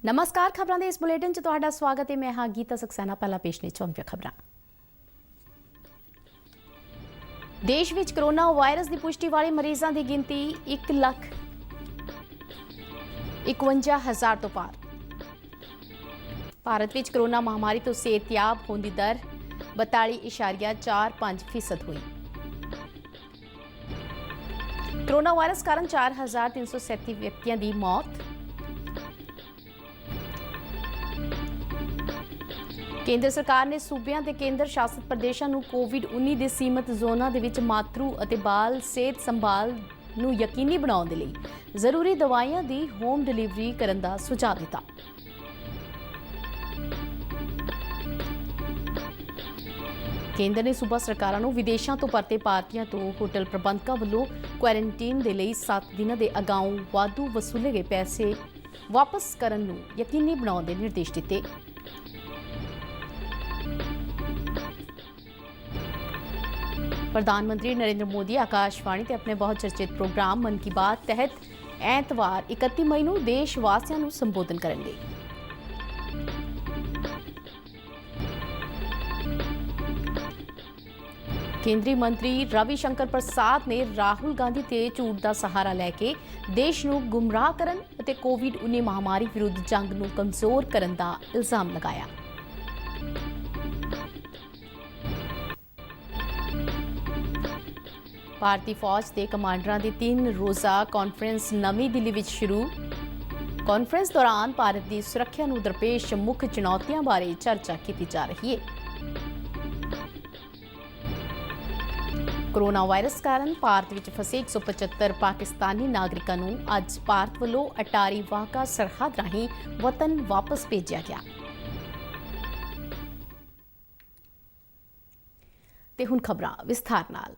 नमस्कार, खबरों के इस बुलेटिन च तुहाडा स्वागत है। मैं हाँ गीता सक्सेना। पहला पेश ने चौंपिया खबरां। देश विच कोरोना वायरस की पुष्टि वाले मरीजों की गिनती 1,51,000 तो पार। भारत विच कोरोना महामारी तो सेहतयाब होने की दर 42.45% हुई। कोरोना वायरस कारण 4,337 व्यक्तियों की मौत। केंद्र सरकार ने सूबियां ते केंद्र शासित प्रदेशों को कोविड-19 के सीमित जोनां दे विच मातरू अते बाल सेहत संभाल नूं यकीनी बनाउण दे लई जरूरी दवाइयां दी होम डिलीवरी करन दा सुझाव दिता। केंद्र ने सूबा सरकारां नूं विदेशों तो परते भारतीयों तो होटल प्रबंधकों वल्लों क्वारंटीन दे लई 7 दिनां दे अगाऊं वाधू वसूले गए पैसे वापस करन नूं यकीनी बनाउण दे निर्देश दिते। प्रधानमंत्री नरेंद्र मोदी आकाशवाणी ते अपने बहुचर्चित प्रोग्राम मन की बात तहत ऐतवार 31 मई को देशवासियों को संबोधन करेंगे। केंद्रीय मंत्री रविशंकर प्रसाद ने राहुल गांधी ते झूठ का सहारा लैके देश को गुमराह करन अते कोविड-19 महामारी विरुद्ध जंग को कमजोर करन दा इल्जाम लगाया। भारतीय फौज के कमांडरां की 3 रोज़ा कॉन्फ्रेंस नवी दिल्ली में शुरू। कॉन्फ्रेंस दौरान भारत की सुरक्षा नूं दरपेश मुख्य चुनौतियों बारे चर्चा की जा रही है। कोरोना वायरस कारण भारत में फसे 175 पाकिस्तानी नागरिकों को अज भारत वालों अटारी वाघा सरहद राही वतन वापस भेजा गया। ते हुण खबरां विस्तार नाल।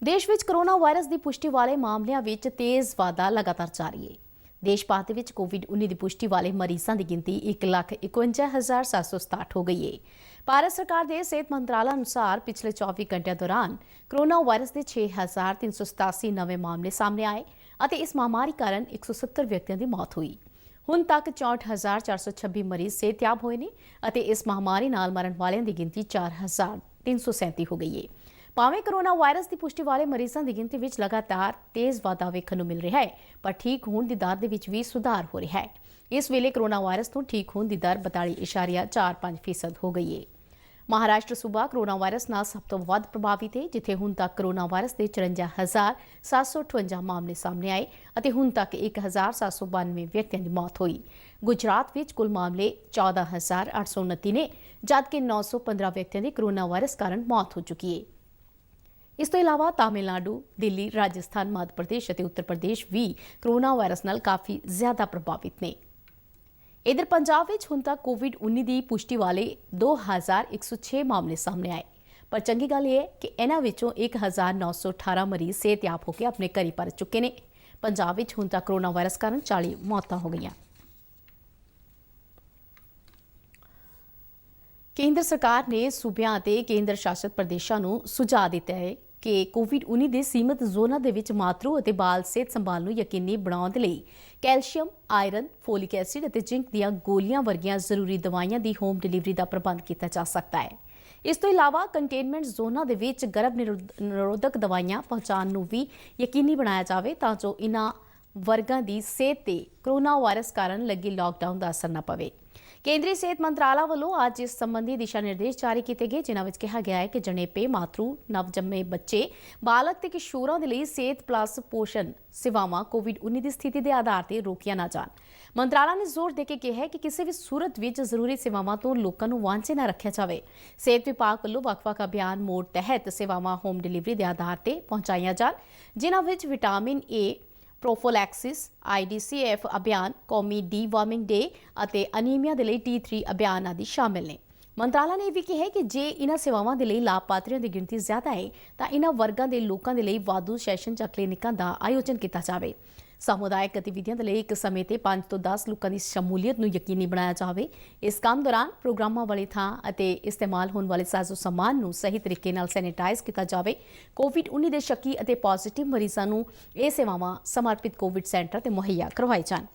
देश विच कोरोना वायरस की पुष्टि वाले मामलों में तेज़ वाधा लगातार जारी है। देश भर में कोविड-19 की पुष्टि वाले मरीजों की गिनती 1,51,767 हो गई है। भारत सरकार के सेहत मंत्रालय अनुसार पिछले 24 घंटे दौरान कोरोना वायरस के 6,387 नवे मामले सामने आए और इस महामारी कारण 170 व्यक्तियों की मौत हुई। हुण तक 64,426 मरीज सेहतयाब हुए हैं और इस महामारी नाल मरण वालों की गिनती 4,337 हो गई है। भावें कोरोना वायरस की पुष्टि वाले मरीजों की गिनती में लगातार तेज़ वाधा वेखण नूं मिल रहा है, पर ठीक होने की दर में भी सुधार हो रहा है। इस वेले कोरोना वायरस तो ठीक होने की दर 42.45% हो गई है। महाराष्ट्र सूबा कोरोना वायरस नाल सब तो वध प्रभावित है, जिथे हुण तक कोरोना वायरस के 54,758 मामले सामने आए और हुण तक 1,792 व्यक्तियों की मौत हुई। गुजरात में कुल मामले 14,829 ने, जबकि 915 व्यक्तियों की कोरोना वायरस कारण मौत हो चुकी है। इस तो इलावा तमिलनाडु, दिल्ली, राजस्थान, मध्य प्रदेश और उत्तर प्रदेश भी कोरोना वायरस नाल काफ़ी ज़्यादा प्रभावित ने। इधर पंजाब में हुण तक कोविड-19 की पुष्टि वाले 2,106 मामले सामने आए, पर चंगी गल यह है कि इन्हां विचों 1,918 मरीज सेहतयाब होकर अपने घर पर चुके हैं। पंजाब में हुण तक कोरोना वायरस कारण 40 मौतां हो गई। केंद्र सरकार ने सूबियां ते केंद्र शासित प्रदेशों को सुझाव दिता है कि कोविड-19 के सीमित जोनां दे विच मातरू अते बाल सेहत संभाल नूं यकीनी बनाउण दे लई कैल्शियम, आयरन, फोलिक एसिड अते जिंक दीआं गोलियां वर्गियां जरूरी दवाइयां दी होम डिलीवरी का प्रबंध किया जा सकता है। इस तो इलावा कंटेनमेंट जोनां दे विच गर्भ निरोधक दवाइयां पहुंचाण नूं भी यकीनी बनाया जाए तां जो इन्हां वर्गां दी सेहत ते कोरोना वायरस कारण लगी लॉकडाउन का असर न पवे। केंद्रीय सेहत मंत्रालय वालों आज इस संबंधी दिशा निर्देश जारी किए गए, जिन्हां विच कहा गया है कि जनेपे, मातरू, नवजन्मे बच्चे, बालक ते किशोरां दे लई सेहत प्लस पोषण सेवावां कोविड-19 की स्थिति के आधार पर रोकिया ना जान। मंत्रालय ने जोर देके कहा है कि किसी भी सूरत विच जरूरी सेवावां तो लोकां नूं वांझे न रखिया जाए। सेहत विभाग वालों वख-वख अभियान मोड तहत सेवावां होम डिलीवरी के आधार पर पहुंचाईयां जान, जिन्हां विच विटामिन ए प्रोफोलैक्सिस, IDCF अभियान, कौमी डी-वार्मिंग डे और अनीमिया के लिए T3 अभियान आदि शामिल ने। मंत्रालय ने यह भी कहा है कि जे इन्हां सेवावां दे लई लाभपात्रियों की गिनती ज्यादा है तो इन्हां वर्गां दे लोकां दे लई वाधू सैशन जां क्लीनिकां दा आयोजन किया जाए। सामुदायिक गतिविधियों के लिए एक समय ते 5 तो 10 लोगों की शमूलीयत नूं यकीनी बनाया जाए। इस काम दौरान प्रोग्रामां वाली थां अते इस्तेमाल होने वाले साजो समान नूं सही तरीके नाल सैनिटाइज किया जाए। कोविड-19 के शक्की अते पॉजिटिव मरीजों नूं ये सेवावां समर्पित कोविड सेंटर ते मुहैया करवाई जान।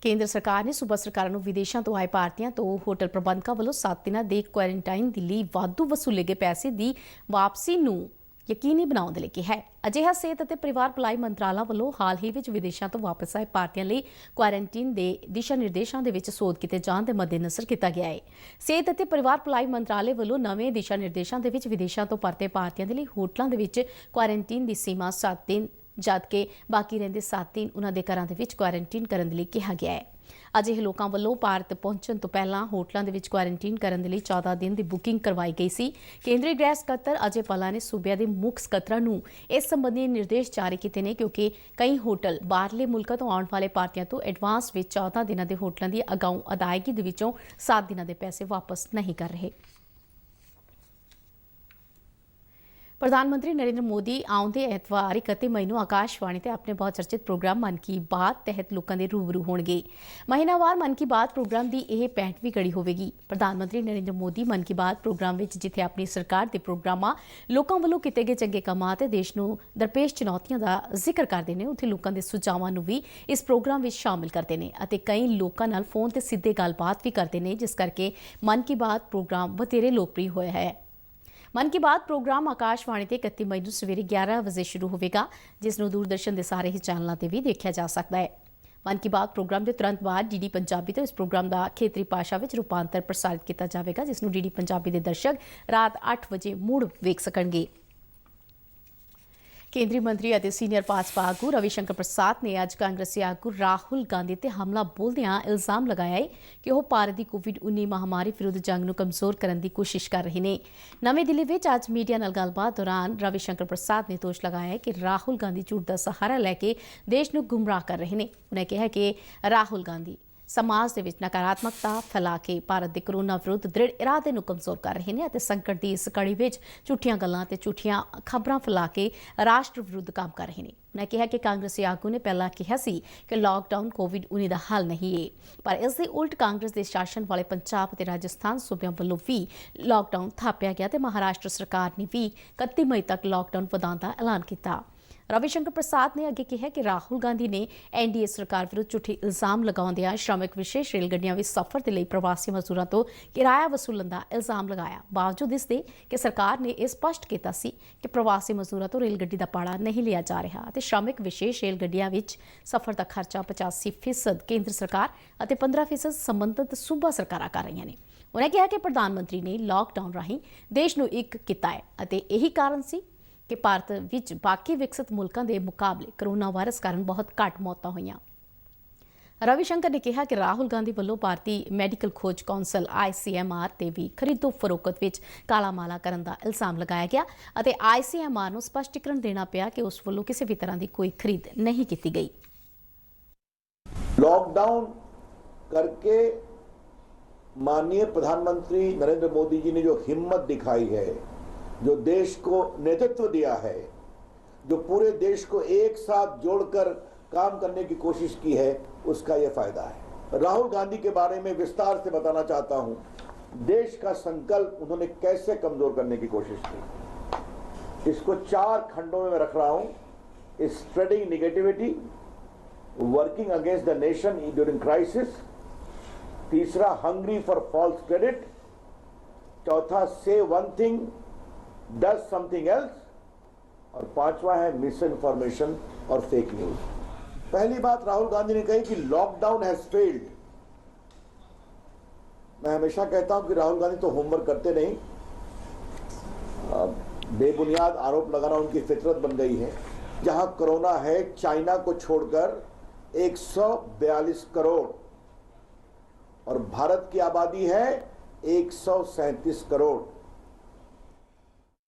ਕੇਂਦਰ ਸਰਕਾਰ ਨੇ ਸੂਬਾ ਸਰਕਾਰਾਂ ਨੂੰ ਵਿਦੇਸ਼ਾਂ ਤੋਂ ਆਏ ਭਾਰਤੀਆਂ ਤੋਂ ਹੋਟਲ ਪ੍ਰਬੰਧਕਾਂ ਵੱਲੋਂ 7 ਦਿਨਾਂ ਦੇ ਕੁਆਰੰਟਾਈਨ ਦੇ ਲਈ ਵਾਧੂ ਵਸੂਲੇ ਗਏ ਪੈਸੇ ਦੀ ਵਾਪਸੀ ਨੂੰ ਯਕੀਨੀ ਬਣਾਉਣ ਦੇ ਲਈ ਕਿਹਾ ਹੈ। ਅਜਿਹਾ ਸਿਹਤ ਅਤੇ ਪਰਿਵਾਰ ਭਲਾਈ ਮੰਤਰਾਲਾ ਵੱਲੋਂ ਹਾਲ ਹੀ ਵਿੱਚ ਵਿਦੇਸ਼ਾਂ ਤੋਂ ਵਾਪਸ ਆਏ ਭਾਰਤੀਆਂ ਲਈ ਕੁਆਰੰਟਾਈਨ ਦੇ ਦਿਸ਼ਾ ਨਿਰਦੇਸ਼ਾਂ ਦੇ ਵਿੱਚ ਸੋਧ ਕੀਤੇ ਜਾਣ ਦੇ ਮੱਦੇਨਜ਼ਰ ਕੀਤਾ ਗਿਆ ਹੈ। ਸਿਹਤ ਅਤੇ ਪਰਿਵਾਰ ਭਲਾਈ ਮੰਤਰਾਲੇ ਵੱਲੋਂ ਨਵੇਂ ਦਿਸ਼ਾ ਨਿਰਦੇਸ਼ਾਂ ਦੇ ਵਿੱਚ ਵਿਦੇਸ਼ਾਂ ਤੋਂ ਪਰਤੇ ਭਾਰਤੀਆਂ ਦੇ ਲਈ ਹੋਟਲਾਂ ਦੇ ਵਿੱਚ ਕੁਆਰੰਟਾਈਨ ਦੀ ਸੀਮਾ 7 ਦਿਨ ਜਦਕਿ ਬਾਕੀ ਰਹਿੰਦੇ 7 ਦਿਨ ਉਹਨਾਂ ਦੇ ਘਰਾਂ ਦੇ ਵਿੱਚ ਕੁਆਰੰਟਾਈਨ ਕਰਨ ਦੇ ਲਈ ਕਿਹਾ ਗਿਆ ਹੈ। ਅਜਿਹੇ ਲੋਕਾਂ ਵੱਲੋਂ ਭਾਰਤ ਪਹੁੰਚਣ ਤੋਂ ਪਹਿਲਾਂ ਹੋਟਲਾਂ ਦੇ ਵਿੱਚ ਕੁਆਰੰਟਾਈਨ ਕਰਨ ਦੇ ਲਈ 14 ਦਿਨ ਦੀ ਬੁਕਿੰਗ ਕਰਵਾਈ ਗਈ ਸੀ। ਕੇਂਦਰੀ ਗ੍ਰਹਿ ਸਕੱਤਰ ਅਜੇ ਭੱਲਾ ਨੇ ਸੂਬਿਆਂ ਦੇ ਮੁੱਖ ਸਕੱਤਰਾਂ ਨੂੰ ਇਸ ਸੰਬੰਧੀ ਨਿਰਦੇਸ਼ ਜਾਰੀ ਕੀਤੇ ਨੇ ਕਿਉਂਕਿ ਕਈ ਹੋਟਲ ਬਾਹਰਲੇ ਮੁਲਕਾਂ ਤੋਂ ਆਉਣ ਵਾਲੇ ਭਾਰਤੀਆਂ ਤੋਂ ਐਡਵਾਂਸ ਵਿੱਚ 14 ਦਿਨਾਂ ਦੇ ਹੋਟਲਾਂ ਦੀ ਅਗਾਊਂ ਅਦਾਇਗੀ ਦੇ ਵਿੱਚੋਂ 7 ਦਿਨਾਂ ਦੇ ਪੈਸੇ ਵਾਪਸ ਨਹੀਂ ਕਰ ਰਹੇ। ਪ੍ਰਧਾਨ ਮੰਤਰੀ ਨਰਿੰਦਰ ਮੋਦੀ ਆਉਂਦੇ ਐਤਵਾਰ 31 ਮਈ ਨੂੰ ਆਕਾਸ਼ਵਾਣੀ ਤੇ ਆਪਣੇ ਬਹੁਤ ਚਰਚਿਤ ਪ੍ਰੋਗਰਾਮ ਮਨ ਕੀ ਬਾਤ ਤਹਿਤ ਲੋਕਾਂ ਦੇ ਰੂਬਰੂ ਹੋਣਗੇ। ਮਹੀਨਾਵਾਰ ਮਨ ਕੀ ਬਾਤ ਪ੍ਰੋਗਰਾਮ ਦੀ ਇਹ 65ਵੀਂ ਕੜੀ ਹੋਵੇਗੀ। ਪ੍ਰਧਾਨ ਮੰਤਰੀ ਨਰਿੰਦਰ ਮੋਦੀ ਮਨ ਕੀ ਬਾਤ ਪ੍ਰੋਗਰਾਮ ਵਿੱਚ ਜਿੱਥੇ ਆਪਣੀ ਸਰਕਾਰ ਦੇ ਪ੍ਰੋਗਰਾਮਾਂ, ਲੋਕਾਂ ਵੱਲੋਂ ਕੀਤੇ ਗਏ ਚੰਗੇ ਕੰਮਾਂ ਤੇ ਦੇਸ਼ ਨੂੰ ਦਰਪੇਸ਼ ਚੁਣੌਤੀਆਂ ਦਾ ਜ਼ਿਕਰ ਕਰਦੇ ਨੇ, ਉੱਥੇ ਲੋਕਾਂ ਦੇ ਸੁਝਾਵਾਂ ਨੂੰ ਵੀ ਇਸ ਪ੍ਰੋਗਰਾਮ ਵਿੱਚ ਸ਼ਾਮਿਲ ਕਰਦੇ ਨੇ ਅਤੇ ਕਈ ਲੋਕਾਂ ਨਾਲ ਫੋਨ ਤੇ ਸਿੱਧੇ ਗੱਲਬਾਤ ਵੀ ਕਰਦੇ ਨੇ, ਜਿਸ ਕਰਕੇ ਮਨ ਕੀ ਬਾਤ ਪ੍ਰੋਗਰਾਮ ਵਧੇਰੇ ਲੋਕਪ੍ਰਿय ਹੋਇਆ ਹੈ। ਮਨ ਕੀ ਬਾਤ ਪ੍ਰੋਗਰਾਮ ਆਕਾਸ਼ਵਾਣੀ ਤੇ 31 ਮਈ ਨੂੰ ਸਵੇਰੇ 11 ਵਜੇ ਸ਼ੁਰੂ ਹੋਵੇਗਾ, ਜਿਸ ਨੂੰ ਦੂਰਦਰਸ਼ਨ ਦੇ ਸਾਰੇ ਹੀ ਚੈਨਲਾਂ ਤੇ ਵੀ ਦੇਖਿਆ ਜਾ ਸਕਦਾ ਹੈ। ਮਨ ਕੀ ਬਾਤ ਪ੍ਰੋਗਰਾਮ ਦੇ ਤੁਰੰਤ ਬਾਅਦ ਡੀਡੀ ਪੰਜਾਬੀ ਤੋਂ ਇਸ ਪ੍ਰੋਗਰਾਮ ਦਾ ਖੇਤਰੀ ਭਾਸ਼ਾ ਵਿੱਚ ਰੂਪਾਂਤਰ ਪ੍ਰਸਾਰਿਤ ਕੀਤਾ ਜਾਵੇਗਾ, ਜਿਸ ਨੂੰ ਡੀਡੀ ਪੰਜਾਬੀ ਦੇ ਦਰਸ਼ਕ ਰਾਤ 8 ਵਜੇ ਮੁੜ ਵੇਖ ਸਕਣਗੇ। ਕੇਂਦਰੀ ਮੰਤਰੀ ਅਤੇ ਸੀਨੀਅਰ ਭਾਜਪਾ ਆਗੂ ਰਵਿਸ਼ੰਕਰ ਪ੍ਰਸਾਦ ਨੇ ਅੱਜ ਕਾਂਗਰਸੀ ਆਗੂ ਰਾਹੁਲ ਗਾਂਧੀ ਤੇ ਹਮਲਾ ਬੋਲਦਿਆਂ ਇਲਜ਼ਾਮ ਲਗਾਇਆ ਹੈ ਕਿ ਉਹ ਭਾਰਤ ਦੀ ਕੋਵਿਡ-19 ਮਹਾਮਾਰੀ ਵਿਰੁੱਧ ਜੰਗ ਨੂੰ ਕਮਜ਼ੋਰ ਕਰਨ ਦੀ ਕੋਸ਼ਿਸ਼ ਕਰ ਰਹੇ ਨੇ। ਨਵੀਂ ਦਿੱਲੀ ਵਿੱਚ ਅੱਜ ਮੀਡੀਆ ਨਾਲ ਗੱਲਬਾਤ ਦੌਰਾਨ ਰਵਿਸ਼ੰਕਰ ਪ੍ਰਸਾਦ ਨੇ ਦੋਸ਼ ਲਗਾਇਆ ਹੈ ਕਿ ਰਾਹੁਲ ਗਾਂਧੀ ਝੂਠ ਦਾ ਸਹਾਰਾ ਲੈ ਕੇ ਦੇਸ਼ ਨੂੰ ਗੁੰਮਰਾਹ ਕਰ ਰਹੇ ਨੇ। ਉਨ੍ਹਾਂ ਕਿਹਾ ਕਿ ਰਾਹੁਲ ਗਾਂਧੀ ਸਮਾਜ ਦੇ ਵਿੱਚ ਨਕਾਰਾਤਮਕਤਾ ਫੈਲਾ ਕੇ ਭਾਰਤ ਦੇ ਕੋਰੋਨਾ ਵਿਰੁੱਧ ਦ੍ਰਿੜ ਇਰਾਦੇ ਨੂੰ ਕਮਜ਼ੋਰ ਕਰ ਰਹੇ ਨੇ ਅਤੇ ਸੰਕਟ ਦੀ ਇਸ ਕੜੀ ਵਿੱਚ ਝੂਠੀਆਂ ਗੱਲਾਂ ਤੇ ਝੂਠੀਆਂ ਖਬਰਾਂ ਫੈਲਾ ਕੇ ਰਾਸ਼ਟਰ ਵਿਰੁੱਧ ਕੰਮ ਕਰ ਰਹੇ ਨੇ। ਉਨ੍ਹਾਂ ਕਿਹਾ ਕਿ ਕਾਂਗਰਸੀ ਆਗੂ ਨੇ ਪਹਿਲਾਂ ਕਿਹਾ ਸੀ ਕਿ ਲਾਕਡਾਊਨ ਕੋਵਿਡ-19 ਦਾ ਹੱਲ ਨਹੀਂ ਹੈ, ਪਰ ਇਸ ਦੇ ਉਲਟ ਕਾਂਗਰਸ ਦੇ ਸ਼ਾਸਨ ਵਾਲੇ ਪੰਜਾਬ ਅਤੇ ਰਾਜਸਥਾਨ ਸੂਬਿਆਂ ਵੱਲੋਂ ਵੀ ਲਾਕਡਾਊਨ ਥਾਪਿਆ ਗਿਆ ਤੇ ਮਹਾਰਾਸ਼ਟਰ ਸਰਕਾਰ ਨੇ ਵੀ 31 ਮਈ ਤੱਕ ਲਾਕਡਾਊਨ ਵਧਾਉਣ ਦਾ ਐਲਾਨ ਕੀਤਾ। ਰਵਿਸ਼ੰਕਰ ਪ੍ਰਸਾਦ ਨੇ ਅੱਗੇ ਕਿਹਾ ਕਿ ਰਾਹੁਲ ਗਾਂਧੀ ਨੇ ਐਨਡੀਏ ਸਰਕਾਰ ਵਿਰੁੱਧ ਝੂਠੇ ਇਲਜ਼ਾਮ ਲਗਾਉਂਦਿਆਂ ਸ਼੍ਰਮਿਕ ਵਿਸ਼ੇਸ਼ ਰੇਲ ਗੱਡੀਆਂ ਵਿੱਚ ਸਫ਼ਰ ਦੇ ਲਈ ਪ੍ਰਵਾਸੀ ਮਜ਼ਦੂਰਾਂ ਤੋਂ ਕਿਰਾਇਆ ਵਸੂਲਣ ਦਾ ਇਲਜ਼ਾਮ ਲਗਾਇਆ। ਬਾਵਜੂਦ ਇਸ ਦੇ ਕਿ ਸਰਕਾਰ ਨੇ ਇਹ ਸਪਸ਼ਟ ਕੀਤਾ ਸੀ ਕਿ ਪ੍ਰਵਾਸੀ ਮਜ਼ਦੂਰਾਂ ਤੋਂ ਰੇਲ ਗੱਡੀ ਦਾ ਭਾੜਾ ਨਹੀਂ ਲਿਆ ਜਾ ਰਿਹਾ ਅਤੇ ਸ਼੍ਰਮਿਕ ਵਿਸ਼ੇਸ਼ ਰੇਲ ਗੱਡੀਆਂ ਵਿੱਚ ਸਫ਼ਰ ਦਾ ਖਰਚਾ 85% ਕੇਂਦਰ ਸਰਕਾਰ ਅਤੇ 15% ਸੰਬੰਧਿਤ ਸੂਬਾ ਸਰਕਾਰਾਂ ਕਰ ਰਹੀਆਂ ਨੇ। ਉਨ੍ਹਾਂ ਕਿਹਾ ਕਿ ਪ੍ਰਧਾਨ ਮੰਤਰੀ ਨੇ ਲਾਕਡਾਊਨ ਰਾਹੀਂ ਦੇਸ਼ ਨੂੰ ਇੱਕ ਕੀਤਾ ਹੈ ਅਤੇ ਇਹੀ ਕਾਰਨ ਸੀ ਕਿ ਭਾਰਤ ਵਿੱਚ ਬਾਕੀ ਵਿਕਸਿਤ ਮੁਲਕਾਂ ਦੇ ਮੁਕਾਬਲੇ ਕੋਰੋਨਾ ਵਾਇਰਸ ਕਾਰਨ ਬਹੁਤ ਘੱਟ ਮੌਤਾਂ ਹੋਈਆਂ। ਰਵਿਸ਼ੰਕਰ ਨੇ ਕਿਹਾ ਕਿ ਰਾਹੁਲ ਗਾਂਧੀ ਵੱਲੋਂ ਭਾਰਤੀ ਮੈਡੀਕਲ ਖੋਜ ਕੌਂਸਲ ICMR ਤੇ ਵੀ ਖਰੀਦੋ ਫਰੋਖਤ ਵਿੱਚ ਕਾਲਾ ਮਾਲਾ ਕਰਨ ਦਾ ਇਲਜ਼ਾਮ ਲਗਾਇਆ ਗਿਆ ਅਤੇ ICMR ਨੂੰ ਸਪਸ਼ਟੀਕਰਨ ਦੇਣਾ ਪਿਆ ਕਿ ਉਸ ਵੱਲੋਂ ਕਿਸੇ ਵੀ ਤਰ੍ਹਾਂ ਦੀ ਕੋਈ ਖਰੀਦ ਨਹੀਂ ਕੀਤੀ ਗਈ। लॉकडाउन करके माननीय प्रधानमंत्री नरेंद्र मोदी जी ने जो हिम्मत दिखाई है, जो देश को नेतृत्व दिया है, जो पूरे देश को एक साथ जोड़कर काम करने की कोशिश की है, उसका यह फायदा है। राहुल गांधी के बारे में विस्तार से बताना चाहता हूं। देश का संकल्प उन्होंने कैसे कमजोर करने की कोशिश की, इसको 4 खंडों में मैं रख रहा हूं। Spreading negativity, working against the nation during crisis, तीसरा हंग्री फॉर फॉल्स क्रेडिट, चौथा से one thing does something else, और 5वां है मिस इन्फॉर्मेशन और फेक न्यूज। पहली बात राहुल गांधी ने कही कि लॉकडाउन हैज फेल्ड। मैं हमेशा कहता हूं कि राहुल गांधी तो होमवर्क करते नहीं, बेबुनियाद आरोप लगाना उनकी फितरत बन गई है। जहां कोरोना है, चाइना को छोड़कर 142 करोड़ और भारत की आबादी है 137 करोड़।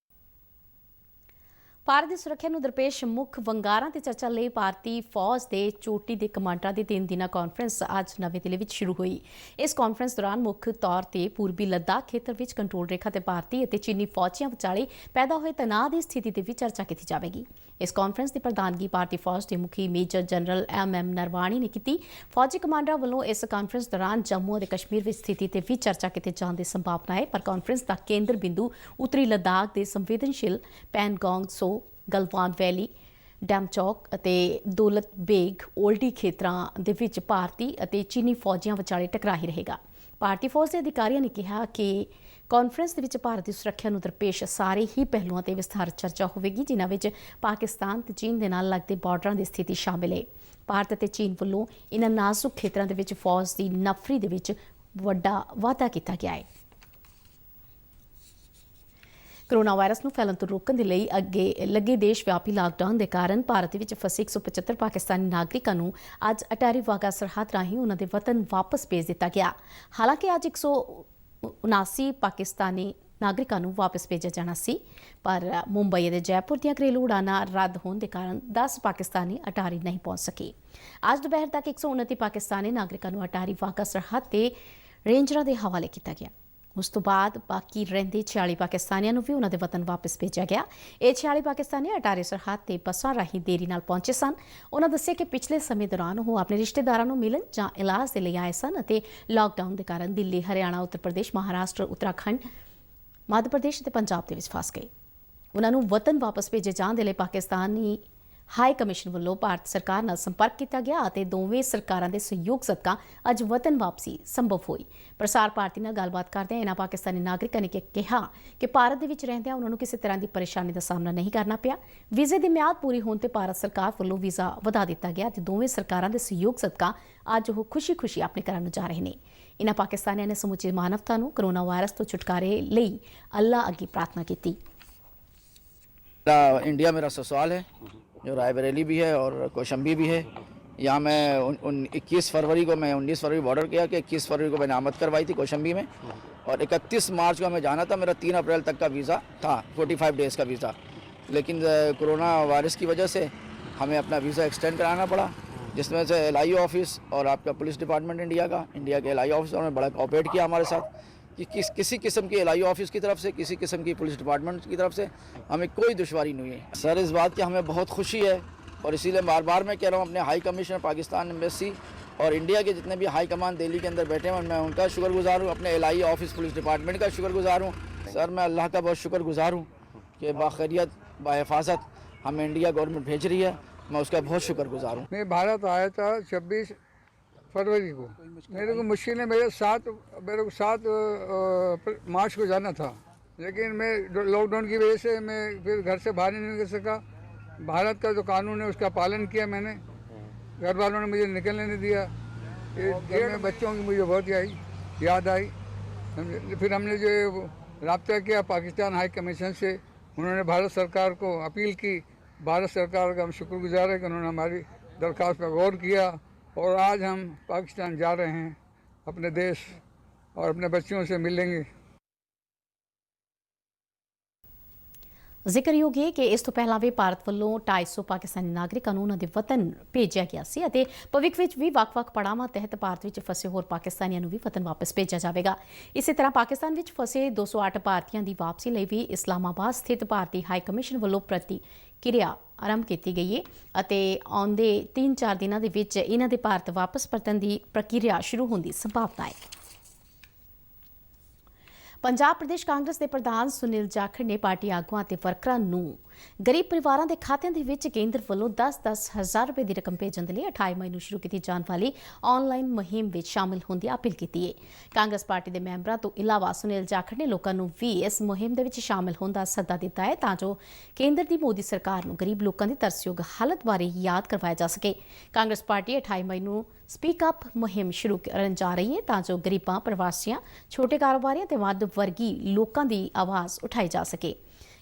ਭਾਰਤ ਦੀ ਸੁਰੱਖਿਆ ਨੂੰ ਦਰਪੇਸ਼ ਮੁੱਖ ਵੰਗਾਰਾਂ ਤੇ ਚਰਚਾ ਲਈ ਭਾਰਤੀ ਫੌਜ ਦੇ ਚੋਟੀ ਦੇ ਕਮਾਂਡਰਾਂ ਦੀ 3 ਦਿਨਾ ਕਾਨਫਰੰਸ ਅੱਜ ਨਵੀਂ ਦਿੱਲੀ ਵਿੱਚ ਸ਼ੁਰੂ ਹੋਈ। ਇਸ ਕਾਨਫਰੰਸ ਦੌਰਾਨ ਮੁੱਖ ਤੌਰ ਤੇ ਪੂਰਬੀ ਲੱਦਾਖ ਖੇਤਰ ਵਿੱਚ ਕੰਟਰੋਲ ਰੇਖਾ ਤੇ ਭਾਰਤੀ ਅਤੇ ਚੀਨੀ ਫੌਜੀਆਂ ਵਿਚਾਲੇ ਪੈਦਾ ਹੋਏ ਤਣਾਅ ਦੀ ਸਥਿਤੀ ਤੇ ਵੀ ਚਰਚਾ ਕੀਤੀ ਜਾਵੇਗੀ। ਇਸ ਕਾਨਫਰੰਸ ਦੀ ਪ੍ਰਧਾਨਗੀ ਭਾਰਤੀ ਫੌਜ ਦੇ ਮੁਖੀ ਮੇਜਰ ਜਨਰਲ MM ਨਰਵਾਣੇ ਨੇ ਕੀਤੀ। ਫੌਜੀ ਕਮਾਂਡਰਾਂ ਵੱਲੋਂ ਇਸ ਕਾਨਫਰੰਸ ਦੌਰਾਨ ਜੰਮੂ ਅਤੇ ਕਸ਼ਮੀਰ ਵਿੱਚ ਸਥਿਤੀ ਤੇ ਵੀ ਚਰਚਾ ਕੀਤੇ ਜਾਣ ਦੀ ਸੰਭਾਵਨਾ ਹੈ, ਪਰ ਕਾਨਫਰੰਸ ਦਾ ਕੇਂਦਰ ਬਿੰਦੂ ਉੱਤਰੀ ਲੱਦਾਖ ਦੇ ਸੰਵੇਦਨਸ਼ੀਲ ਪੈਨਗੋਂਗ ਸੋ, ਗਲਵਾਨ ਵੈਲੀ, ਡੈਮਚੌਕ ਅਤੇ ਦੌਲਤ ਬੇਗ ਓਲਡੀ ਖੇਤਰਾਂ ਦੇ ਵਿੱਚ ਭਾਰਤੀ ਅਤੇ ਚੀਨੀ ਫੌਜੀਆਂ ਵਿਚਾਲੇ ਟਕਰਾਅ ਹੀ ਰਹੇਗਾ। ਭਾਰਤੀ ਫੌਜ ਦੇ ਅਧਿਕਾਰੀਆਂ ਨੇ ਕਿਹਾ ਕਿ ਕਾਨਫਰੰਸ ਦੇ ਵਿੱਚ ਭਾਰਤ ਦੀ ਸੁਰੱਖਿਆ ਨੂੰ ਦਰਪੇਸ਼ ਸਾਰੇ ਹੀ ਪਹਿਲੂਆਂ ਤੇ ਵਿਸਥਾਰ ਚਰਚਾ ਹੋਵੇਗੀ, ਜਿਨ੍ਹਾਂ ਵਿੱਚ ਪਾਕਿਸਤਾਨ ਤੇ ਚੀਨ ਦੇ ਨਾਲ ਲੱਗਦੇ ਬਾਰਡਰਾਂ ਦੀ ਸਥਿਤੀ ਸ਼ਾਮਿਲ ਹੈ। ਭਾਰਤ ਅਤੇ ਚੀਨ ਵੱਲੋਂ ਇਨ੍ਹਾਂ ਨਾਜ਼ੁਕ ਖੇਤਰਾਂ ਦੇ ਵਿੱਚ ਫੌਜ ਦੀ ਨਫ਼ਰੀ ਦੇ ਵਿੱਚ ਵੱਡਾ ਵਾਧਾ ਕੀਤਾ ਗਿਆ ਹੈ। ਕੋਰੋਨਾ ਵਾਇਰਸ ਨੂੰ ਫੈਲਣ ਤੋਂ ਰੋਕਣ ਦੇ ਲਈ ਅੱਗੇ ਲੱਗੇ ਦੇਸ਼ ਵਿਆਪੀ ਲਾਕਡਾਊਨ ਦੇ ਕਾਰਨ ਭਾਰਤ ਦੇ ਵਿੱਚ ਫਸੇ 175 ਪਾਕਿਸਤਾਨੀ ਨਾਗਰਿਕਾਂ ਨੂੰ ਅੱਜ ਅਟਾਰੀ ਵਾਘਾ ਸਰਹੱਦ ਰਾਹੀਂ ਉਹਨਾਂ ਦੇ ਵਤਨ ਵਾਪਸ ਭੇਜ ਦਿੱਤਾ ਗਿਆ। ਹਾਲਾਂਕਿ ਅੱਜ 179 ਪਾਕਿਸਤਾਨੀ ਨਾਗਰਿਕਾਂ ਨੂੰ ਵਾਪਸ ਭੇਜਿਆ ਜਾਣਾ ਸੀ, ਪਰ ਮੁੰਬਈ ਅਤੇ ਜੈਪੁਰ ਦੀਆਂ ਘਰੇਲੂ ਉਡਾਨਾਂ ਰੱਦ ਹੋਣ ਦੇ ਕਾਰਨ 10 ਪਾਕਿਸਤਾਨੀ ਅਟਾਰੀ ਨਹੀਂ ਪਹੁੰਚ ਸਕੇ। ਅੱਜ ਦੁਪਹਿਰ ਤੱਕ 129 ਪਾਕਿਸਤਾਨੀ ਨਾਗਰਿਕਾਂ ਨੂੰ ਅਟਾਰੀ ਵਾਘਾ ਸਰਹੱਦ ਤੇ ਰੇਂਜਰਾਂ ਦੇ ਹਵਾਲੇ ਕੀਤਾ ਗਿਆ। ਉਸ ਤੋਂ ਬਾਅਦ ਬਾਕੀ ਰਹਿੰਦੇ 46 ਪਾਕਿਸਤਾਨੀਆਂ ਨੂੰ ਵੀ ਉਹਨਾਂ ਦੇ ਵਤਨ ਵਾਪਸ ਭੇਜਿਆ ਗਿਆ। ਇਹ 46 ਪਾਕਿਸਤਾਨੀ ਅਟਾਰੀ ਸਰਹੱਦ ਤੇ ਬੱਸਾਂ ਰਾਹੀਂ ਦੇਰੀ ਨਾਲ ਪਹੁੰਚੇ ਸਨ। ਉਹਨਾਂ ਦੱਸਿਆ ਕਿ ਪਿਛਲੇ ਸਮੇਂ ਦੌਰਾਨ ਉਹ ਆਪਣੇ ਰਿਸ਼ਤੇਦਾਰਾਂ ਨੂੰ ਮਿਲਣ ਜਾਂ ਇਲਾਜ ਦੇ ਲਈ ਆਏ ਸਨ ਅਤੇ ਲਾਕਡਾਊਨ ਦੇ ਕਾਰਨ ਦਿੱਲੀ, ਹਰਿਆਣਾ, ਉੱਤਰ ਪ੍ਰਦੇਸ਼, ਮਹਾਰਾਸ਼ਟਰ, ਉੱਤਰਾਖੰਡ, ਮੱਧ ਪ੍ਰਦੇਸ਼ ਅਤੇ ਪੰਜਾਬ ਦੇ ਵਿੱਚ ਫਸ ਗਏ। ਉਹਨਾਂ ਨੂੰ ਵਤਨ ਵਾਪਸ ਭੇਜੇ ਜਾਣ ਦੇ ਲਈ ਪਾਕਿਸਤਾਨੀ ਹਾਈ ਕਮਿਸ਼ਨ ਵੱਲੋਂ ਭਾਰਤ ਸਰਕਾਰ ਨਾਲ ਸੰਪਰਕ ਕੀਤਾ ਗਿਆ ਅਤੇ ਦੋਵੇਂ ਸਰਕਾਰਾਂ ਦੇ ਸਹਿਯੋਗ ਸਦਕਾ ਅੱਜ ਵਤਨ ਵਾਪਸੀ ਸੰਭਵ ਹੋਈ। ਪ੍ਰਸਾਰ ਭਾਰਤੀ ਨਾਲ ਗੱਲਬਾਤ ਕਰਦਿਆਂ ਇਹਨਾਂ ਪਾਕਿਸਤਾਨੀ ਨਾਗਰਿਕਾਂ ਨੇ ਕਿਹਾ ਕਿ ਭਾਰਤ ਦੇ ਵਿੱਚ ਰਹਿੰਦਿਆਂ ਉਹਨਾਂ ਨੂੰ ਕਿਸੇ ਤਰ੍ਹਾਂ ਦੀ ਪਰੇਸ਼ਾਨੀ ਦਾ ਸਾਹਮਣਾ ਨਹੀਂ ਕਰਨਾ ਪਿਆ। ਵੀਜ਼ੇ ਦੀ ਮਿਆਦ ਪੂਰੀ ਹੋਣ ਤੇ ਭਾਰਤ ਸਰਕਾਰ ਵੱਲੋਂ ਵੀਜ਼ਾ ਵਧਾ ਦਿੱਤਾ ਗਿਆ ਤੇ ਦੋਵੇਂ ਸਰਕਾਰਾਂ ਦੇ ਸਹਿਯੋਗ ਸਦਕਾ ਅੱਜ ਉਹ ਖੁਸ਼ੀ-ਖੁਸ਼ੀ ਆਪਣੇ ਘਰਾਂ ਨੂੰ ਜਾ ਰਹੇ ਨੇ। ਇਹਨਾਂ ਪਾਕਿਸਤਾਨੀਆਂ ਨੇ ਸਮੁੱਚੀ ਮਾਨਵਤਾ ਨੂੰ ਕੋਰੋਨਾ ਵਾਇਰਸ ਤੋਂ ਛੁਟਕਾਰੇ ਲਈ ਅੱਲਾਹ ਅੱਗੇ प्रार्थना की। इंडिया मेरा ससुराल है, जो रायबरेली भी है और कौशंबी भी है। यहाँ मैं 21 फरवरी को मैं 19 फरवरी बॉर्डर किया कि 21 फरवरी को मैंने आमद करवाई थी कौशंबी में और 31 मार्च को हमें जाना था। मेरा 3 अप्रैल तक का वीज़ा था, 45 डेज़ का वीज़ा, लेकिन कोरोना वायरस की वजह से हमें अपना वीज़ा एक्सटेंड कराना पड़ा, जिसमें से LIO ऑफिस और आपका पुलिस डिपार्टमेंट इंडिया के LIO ऑफिस ने बड़ा कोऑपरेट किया हमारे साथ कि किसी किस्म की LIO ऑफिस की तरफ से, किसी किस्म की पुलिस डिपार्टमेंट की तरफ से हमें कोई दुश्वारी नहीं है। सर, इस बात की हमें बहुत खुशी है और इसीलिए बार बार मैं कह रहा हूँ अपने हाई कमिश्नर पाकिस्तान एम्बेसी और इंडिया के जितने भी हाई कमान दिल्ली के अंदर बैठे हैं, मैं उनका शुक्रगुजार हूँ, अपने LIO ऑफिस पुलिस डिपार्टमेंट का शुक्रगुजार हूँ। सर, मैं अल्लाह का बहुत शुक्रगुजार हूँ कि बाखैरियत बाहिफाजत हमें इंडिया गवर्नमेंट भेज रही है, मैं उसका बहुत शुक्रगुजार हूँ। मैं भारत आया था 26 फरवरी को। मेरे को मुश्किल है, मेरे को 7 मार्च को जाना था, लेकिन मैं लॉकडाउन की वजह से मैं फिर घर से बाहर नहीं निकल सका। भारत का जो कानून है उसका पालन किया मैंने, घर वालों ने मुझे निकलने नहीं दिया। ये बच्चों की मुझे बहुत याद आई। फिर हमने जो रब्ता किया पाकिस्तान हाई कमीशन से, उन्होंने भारत सरकार को अपील की। भारत सरकार का हम शुक्रगुजार है कि उन्होंने हमारी दरख्वास्त पर गौर किया और आज हम पाकिस्तान जा रहे हैं, अपने देश और अपने बच्चों से मिलेंगे। ਜ਼ਿਕਰਯੋਗ ਹੈ ਕਿ ਇਸ ਤੋਂ ਪਹਿਲਾਂ ਵੀ ਭਾਰਤ ਵੱਲੋਂ 250 ਪਾਕਿਸਤਾਨੀ ਨਾਗਰਿਕਾਂ ਨੂੰ ਉਹਨਾਂ ਦੇ ਵਤਨ ਭੇਜਿਆ ਗਿਆ ਸੀ ਅਤੇ ਭਵਿੱਖ ਵਿੱਚ ਵੀ ਵੱਖ-ਵੱਖ ਪੜਾਵਾਂ ਤਹਿਤ ਭਾਰਤ ਵਿੱਚ ਫਸੇ ਹੋਰ ਪਾਕਿਸਤਾਨੀਆਂ ਨੂੰ ਵੀ ਵਤਨ ਵਾਪਸ ਭੇਜਿਆ ਜਾਵੇਗਾ। ਇਸੇ ਤਰ੍ਹਾਂ ਪਾਕਿਸਤਾਨ ਵਿੱਚ ਫਸੇ 208 ਭਾਰਤੀਆਂ ਦੀ ਵਾਪਸੀ ਲਈ ਵੀ ਇਸਲਾਮਾਬਾਦ ਸਥਿਤ ਭਾਰਤੀ ਹਾਈ ਕਮਿਸ਼ਨ ਵੱਲੋਂ ਪ੍ਰਤੀਕਿਰਿਆ ਆਰੰਭ ਕੀਤੀ ਗਈ ਹੈ ਅਤੇ ਆਉਂਦੇ 3-4 ਦਿਨਾਂ ਦੇ ਵਿੱਚ ਇਹਨਾਂ ਦੇ ਭਾਰਤ ਵਾਪਸ ਪਰਤਣ ਦੀ ਪ੍ਰਕਿਰਿਆ ਸ਼ੁਰੂ ਹੋਣ ਦੀ ਸੰਭਾਵਨਾ ਹੈ। ਪੰਜਾਬ ਪ੍ਰਦੇਸ਼ ਕਾਂਗਰਸ ਦੇ ਪ੍ਰਧਾਨ ਸੁਨੀਲ ਜਾਖੜ ਨੇ ਪਾਰਟੀ ਆਗੂਆਂ ਅਤੇ ਵਰਕਰਾਂ ਨੂੰ ਗਰੀਬ ਪਰਿਵਾਰਾਂ ਦੇ ਖਾਤਿਆਂ ਦੇ ਵਿੱਚ ਕੇਂਦਰ ਵੱਲੋਂ 10-10 ਹਜ਼ਾਰ ਰੁਪਏ ਦੀ ਰਕਮ ਭੇਜਣ ਦੇ ਲਈ 28 ਮਈ ਨੂੰ ਸ਼ੁਰੂ ਕੀਤੀ ਜਾਣ ਵਾਲੀ ਆਨਲਾਈਨ ਮੁਹਿੰਮ ਵਿੱਚ ਸ਼ਾਮਲ ਹੋਣ ਦੀ ਅਪੀਲ ਕੀਤੀ ਹੈ। ਕਾਂਗਰਸ ਪਾਰਟੀ ਦੇ ਮੈਂਬਰਾਂ ਤੋਂ ਇਲਾਵਾ ਸੁਨੀਲ ਜਾਖੜ ਨੇ ਲੋਕਾਂ ਨੂੰ ਵੀ ਇਸ ਮੁਹਿੰਮ ਦੇ ਵਿੱਚ ਸ਼ਾਮਲ ਹੋਣ ਦਾ ਸੱਦਾ ਦਿੱਤਾ ਹੈ ਤਾਂ ਜੋ ਕੇਂਦਰ ਦੀ ਮੋਦੀ ਸਰਕਾਰ ਨੂੰ ਗਰੀਬ ਲੋਕਾਂ ਦੀ ਤਰਸਯੋਗ ਹਾਲਤ ਬਾਰੇ ਯਾਦ ਕਰਵਾਇਆ ਜਾ ਸਕੇ। ਕਾਂਗਰਸ ਪਾਰਟੀ 28 ਮਈ ਨੂੰ ਸਪੀਕ ਅਪ ਮੁਹਿੰਮ ਸ਼ੁਰੂ ਕਰਨ ਜਾ ਰਹੀ ਹੈ ਤਾਂ ਜੋ ਗਰੀਬਾਂ, ਪ੍ਰਵਾਸੀਆਂ, ਛੋਟੇ ਕਾਰੋਬਾਰੀਆਂ ਤੇ ਮੱਧ ਵਰਗੀ ਲੋਕਾਂ ਦੀ ਆਵਾਜ਼ ਉਠਾਈ ਜਾ ਸਕੇ।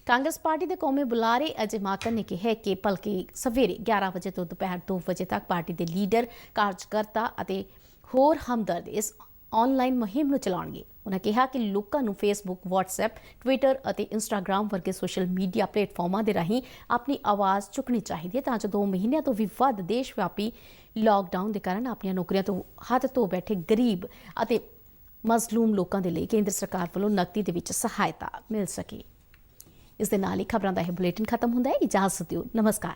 ਕਾਂਗਰਸ ਪਾਰਟੀ ਦੇ ਕੌਮੀ ਬੁਲਾਰੇ ਅਜੇ ਮਾਕਨ ਨੇ ਕਿਹਾ ਕਿ ਭਲਕੇ ਸਵੇਰੇ 11 ਵਜੇ ਤੋਂ ਦੁਪਹਿਰ 2 ਵਜੇ ਤੱਕ ਪਾਰਟੀ ਦੇ ਲੀਡਰ, ਕਾਰਜਕਰਤਾ ਅਤੇ ਹੋਰ ਹਮਦਰਦ ਇਸ ਆਨਲਾਈਨ ਮੁਹਿੰਮ ਨੂੰ ਚਲਾਉਣਗੇ। ਉਹਨਾਂ ਕਿਹਾ ਕਿ ਲੋਕਾਂ ਨੂੰ ਫੇਸਬੁੱਕ, WhatsApp, ਟਵਿੱਟਰ ਅਤੇ Instagram ਵਰਗੇ ਸੋਸ਼ਲ ਮੀਡੀਆ ਪਲੇਟਫਾਰਮਾਂ ਦੇ ਰਾਹੀਂ ਆਪਣੀ ਆਵਾਜ਼ ਚੁੱਕਣੀ ਚਾਹੀਦੀ ਹੈ ਤਾਂ ਜੋ 2 ਮਹੀਨਿਆਂ ਤੋਂ ਵੀ ਵੱਧ ਦੇਸ਼ ਵਿਆਪੀ ਲਾਕਡਾਊਨ ਦੇ ਕਾਰਨ ਆਪਣੀਆਂ ਨੌਕਰੀਆਂ ਤੋਂ ਹੱਥ ਧੋ ਬੈਠੇ ਗਰੀਬ ਅਤੇ ਮਜ਼ਲੂਮ ਲੋਕਾਂ ਦੇ ਲਈ ਕੇਂਦਰ ਸਰਕਾਰ ਵੱਲੋਂ ਨਕਦੀ ਦੇ ਵਿੱਚ ਸਹਾਇਤਾ ਮਿਲ ਸਕੇ। ਇਸ ਦੇ ਨਾਲ ਹੀ ਖਬਰਾਂ ਦਾ ਇਹ ਬੁਲੇਟਿਨ ਖਤਮ ਹੁੰਦਾ ਹੈ। ਇਜਾਜ਼ਤ ਦਿਓ। ਨਮਸਕਾਰ।